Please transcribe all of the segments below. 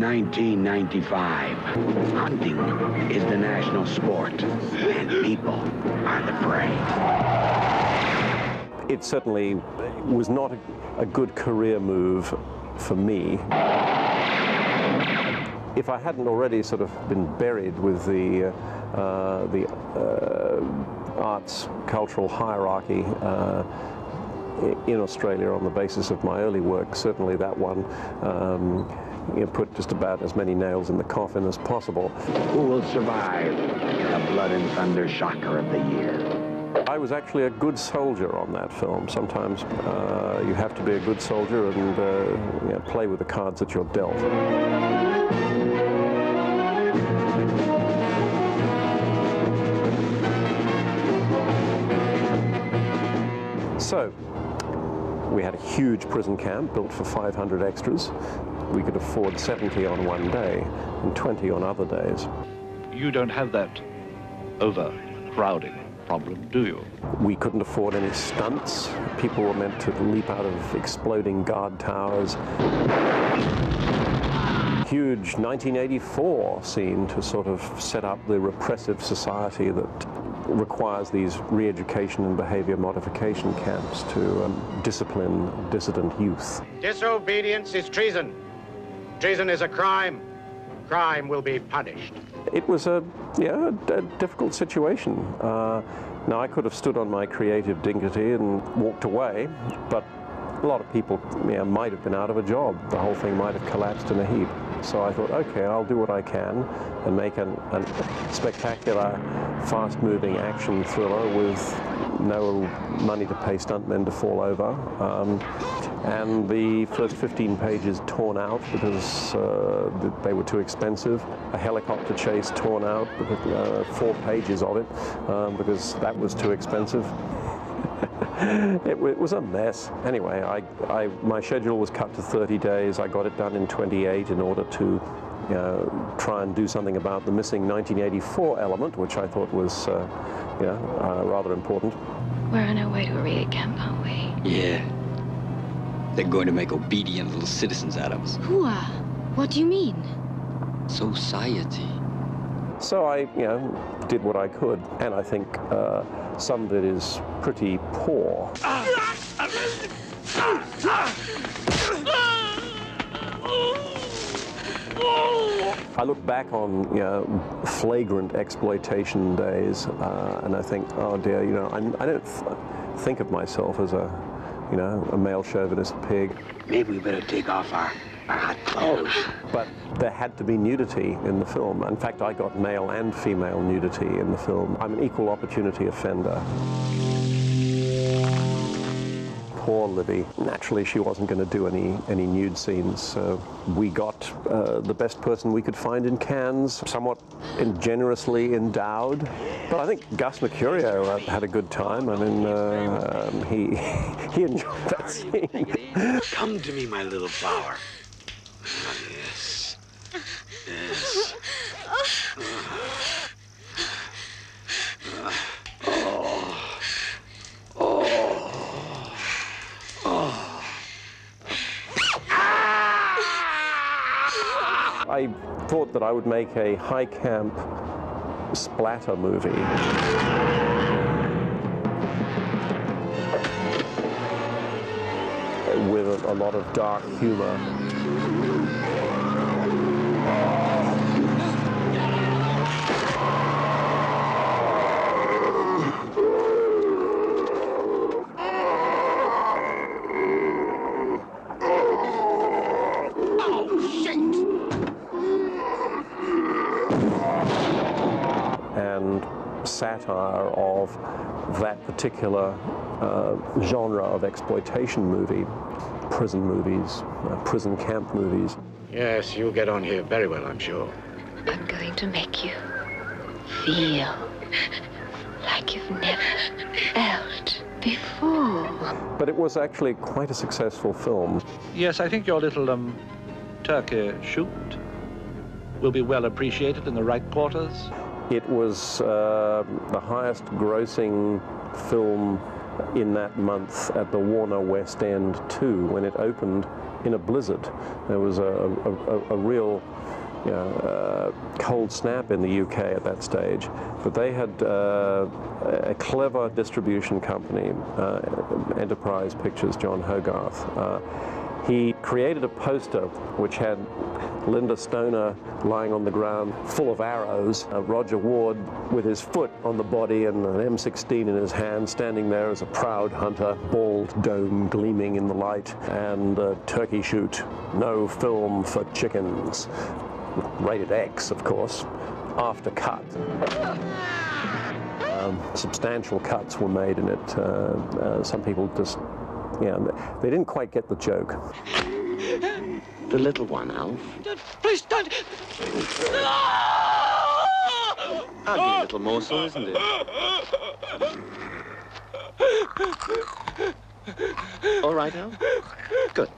1995. Hunting is the national sport, and people are the prey. It certainly was not a good career move for me. If I hadn't already sort of been buried with the arts cultural hierarchy in Australia on the basis of my early work, certainly that one put just about as many nails in the coffin as possible. Who will survive the Blood and Thunder Shocker of the Year? I was actually a good soldier on that film. Sometimes you have to be a good soldier and play with the cards that you're dealt. So, we had a huge prison camp built for 500 extras. We could afford 70 on one day and 20 on other days. You don't have that overcrowding problem, do you? We couldn't afford any stunts. People were meant to leap out of exploding guard towers. Huge 1984 scene to sort of set up the repressive society that requires these re-education and behavior modification camps to discipline dissident youth. Disobedience is treason. Treason is a crime. Crime will be punished. It was a difficult situation. Now, I could have stood on my creative dignity and walked away, but a lot of people might have been out of a job. The whole thing might have collapsed in a heap. So I thought, okay, I'll do what I can and make a spectacular, fast-moving action thriller with no money to pay stuntmen to fall over. And the first 15 pages torn out because they were too expensive. A helicopter chase torn out, because, 4 pages of it, because that was too expensive. It was a mess. Anyway, my schedule was cut to 30 days. I got it done in 28 in order to try and do something about the missing 1984 element, which I thought was rather important. We're on our way to a raid camp, aren't we? Yeah. They're going to make obedient little citizens out of us. Who are? What do you mean? Society. So I, did what I could, and I think some of it is pretty poor. I look back on flagrant exploitation days, and I think, oh dear, I don't think of myself as a male chauvinist pig. Maybe we better take off our hot clothes. But there had to be nudity in the film. In fact, I got male and female nudity in the film. I'm an equal opportunity offender. Poor Libby. Naturally, she wasn't going to do any nude scenes, so we got the best person we could find in Cannes, somewhat generously endowed. But I think Gus Mercurio had a good time. I mean, he enjoyed that scene. Come to me, my little flower. Yes. Yes. I thought that I would make a high camp splatter movie. With a lot of dark humor. And satire of that particular genre of exploitation movie, prison movies, prison camp movies. Yes, you'll get on here very well, I'm sure. I'm going to make you feel like you've never felt before. But it was actually quite a successful film. Yes, I think your little turkey shoot will be well appreciated in the right quarters. It was the highest grossing film in that month at the Warner West End too. When it opened, in a blizzard. There was a real cold snap in the UK at that stage, but they had a clever distribution company, Enterprise Pictures, John Hogarth. He created a poster which had Linda Stoner lying on the ground full of arrows, Roger Ward with his foot on the body and an M16 in his hand, standing there as a proud hunter, bald dome gleaming in the light, and turkey shoot, no film for chickens. Rated X, of course, after cut. Substantial cuts were made in it. Some people just, they didn't quite get the joke. The little one, Alf. Please don't! Ugly little morsel, isn't it? All right, Alf? Good.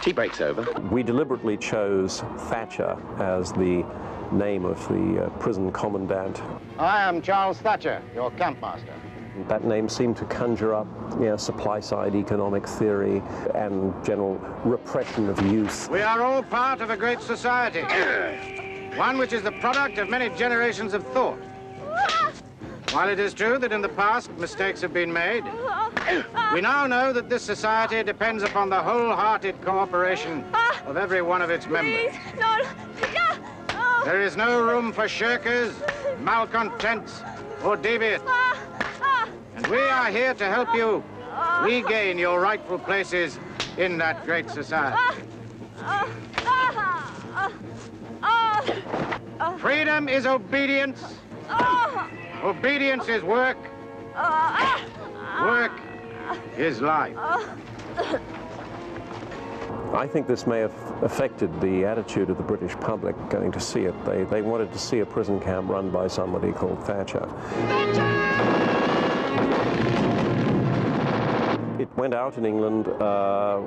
Tea break's over. We deliberately chose Thatcher as the name of the prison commandant. I am Charles Thatcher, your campmaster. That name seemed to conjure up supply-side economic theory and general repression of youth. We are all part of a great society, one which is the product of many generations of thought. While it is true that in the past mistakes have been made, we now know that this society depends upon the wholehearted cooperation of every one of its members. There is no room for shirkers, malcontents, or deviants. And we are here to help you regain your rightful places in that great society. Freedom is obedience. Obedience is work. Work is life. I think this may have affected the attitude of the British public going to see it. They wanted to see a prison camp run by somebody called Thatcher. It went out in England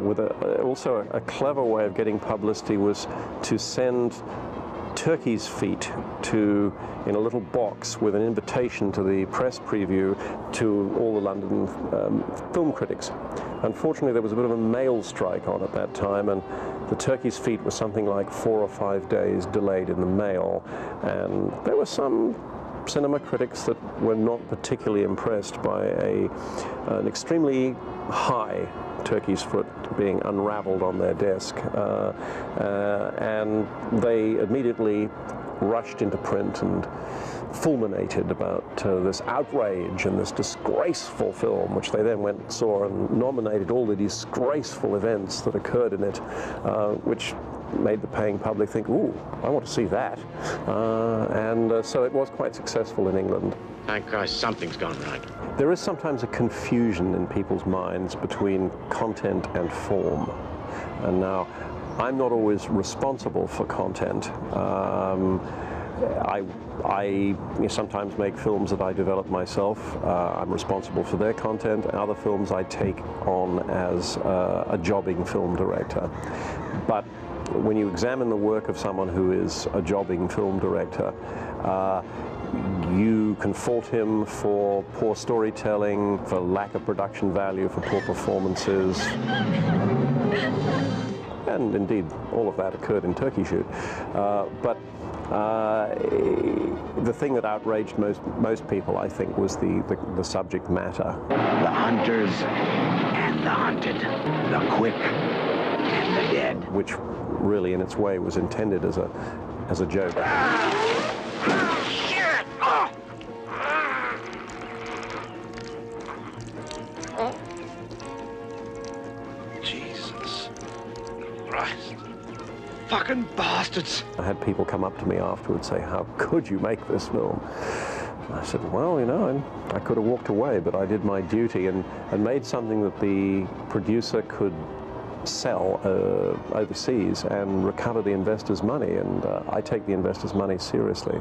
with also a clever way of getting publicity was to send turkey's feet in a little box with an invitation to the press preview to all the London film critics. Unfortunately, there was a bit of a mail strike on at that time, and the turkey's feet was something like 4 or 5 days delayed in the mail, and there were some cinema critics that were not particularly impressed by an extremely high turkey's foot being unraveled on their desk, and they immediately rushed into print and fulminated about this outrage and this disgraceful film, which they then went and saw and nominated all the disgraceful events that occurred in it, which made the paying public think, ooh, I want to see that. And so it was quite successful in England. Thank Christ, something's gone right. There is sometimes a confusion in people's minds between content and form. And now, I'm not always responsible for content. I sometimes make films that I develop myself. I'm responsible for their content. Other films I take on as a jobbing film director. But when you examine the work of someone who is a jobbing film director, you can fault him for poor storytelling, for lack of production value, for poor performances. And indeed, all of that occurred in Turkey Shoot. But the thing that outraged most people, I think, was the subject matter. The hunters and the hunted. The quick and the dead. Which really, in its way, was intended as a joke. Jesus Christ. Fucking bastards. I had people come up to me afterwards and say, how could you make this film? And I said, well, I could have walked away, but I did my duty and made something that the producer could sell overseas and recover the investors' money, and I take the investors' money seriously.